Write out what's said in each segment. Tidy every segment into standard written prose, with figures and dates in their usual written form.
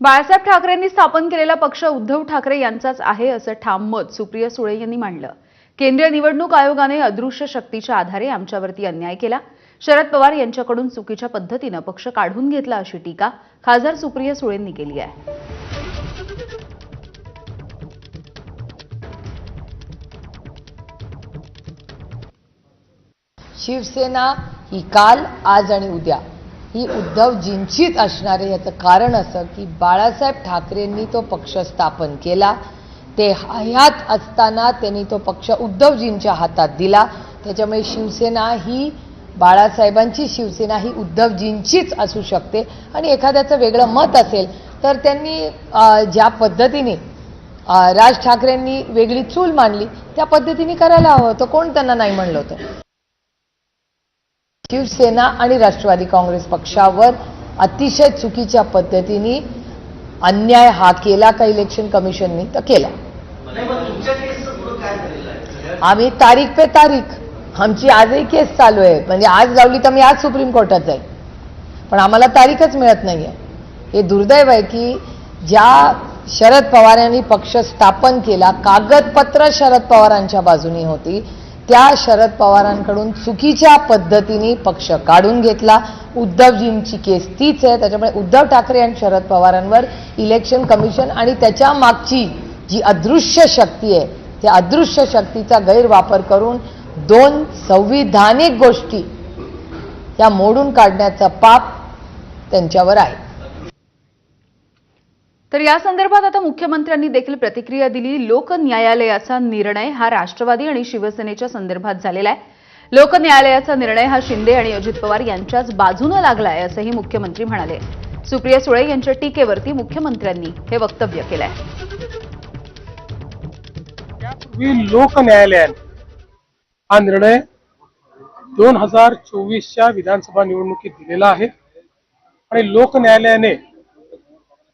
बाळासाहेब ठाकरेंनी स्थापन केलेला पक्ष उद्धव ठाकरे यांचाच आहे असं ठाम मत सुप्रिया सुळे यांनी मांडलं। केंद्रीय निवडणूक आयोगाने अदृश्य शक्तीच्या आधारे आमच्यावरती अन्याय केला, शरद पवार यांच्याकडून चुकीच्या पद्धतीने पक्ष काढून घेतला अशी टीका खासदार सुप्रिया सुळेंनी केली आहे। शिवसेना ही काल, आज आणि उद्या ही उद्धवजींचीच असणार आहे। याचं कारण असं की बाळासाहेब ठाकरेंनी तो पक्ष स्थापन केला, ते हयात असताना त्यांनी तो पक्ष उद्धवजींच्या हातात दिला। त्याच्यामुळे शिवसेना ही बाळासाहेबांची शिवसेना ही उद्धवजींचीच असू शकते। आणि एखाद्याचं वेगळं मत असेल तर त्यांनी ज्या पद्धतीने राज ठाकरेंनी वेगळी चूल मांडली त्या पद्धतीने करायला हवं होतं, कोण त्यांना नाही म्हणलं होतं। शिवसेना आणि राष्ट्रवादी काँग्रेस पक्षावर अतिशय चुकीच्या पद्धतीने अन्याय हा केला का इलेक्शन कमिशननी तर केला। आम्ही तारीख पे तारीख, आमची आजही केस चालू आहे, म्हणजे आज लावली तर मी आज सुप्रीम कोर्टात जाईल, पण आम्हाला तारीखच मिळत नाहीये। हे दुर्दैव आहे की ज्या शरद पवार यांनी पक्ष स्थापन केला, कागदपत्र शरद पवारांच्या बाजूनी होती, त्या शरद पवारांकडून चुकीच्या पद्धतीने पक्ष काढून घेतला। उद्धवजींची केस तीच आहे। त्याच्यामुळे उद्धव ठाकरे आणि शरद पवारांवर इलेक्शन कमिशन आणि त्याच्या मागची जी अदृश्य शक्ती आहे त्या अदृश्य शक्तीचा गैरवापर करून दोन संविधानिक गोष्टी या मोडून काढण्याचा पाप त्यांच्यावर आहे। तर या संदर्भात आता मुख्यमंत्र्यांनी देखील प्रतिक्रिया दिली। लोक न्यायालयाचा निर्णय हा राष्ट्रवादी आणि शिवसेनेच्या संदर्भात झालेला आहे। लोक न्यायालयाचा निर्णय हा शिंदे आणि अजित पवार यांच्याच बाजूने लागलाय असंही मुख्यमंत्री म्हणाले। सुप्रिया सुळे यांच्या टीकेवरती मुख्यमंत्र्यांनी हे वक्तव्य केलंय। यापूर्वी लोक न्यायालयाने हा निर्णय 2024च्या विधानसभा निवडणुकीत दिलेला आहे आणि लोक न्यायालयाने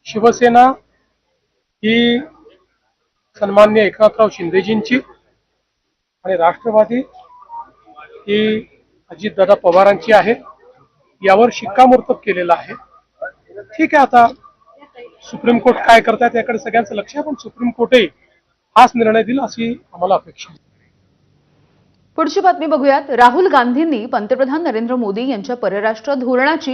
शिवसेना ही सन्माननीय एकनाथराव शिंदेजींची आणि राष्ट्रवादी ही अजितदादा पवारांची आहे, यावर शिक्कामोर्तब केलेला आहे। ठीक आहे, आता सुप्रीम कोर्ट काय करतात याकडे सगळ्यांचं लक्ष आहे, पण सुप्रीम कोर्टही हाच निर्णय दिला अशी आम्हाला अपेक्षा आहे। पुढची बातमी बघूयात। राहुल गांधींनी पंतप्रधान नरेंद्र मोदी यांच्या परराष्ट्र धोरणाची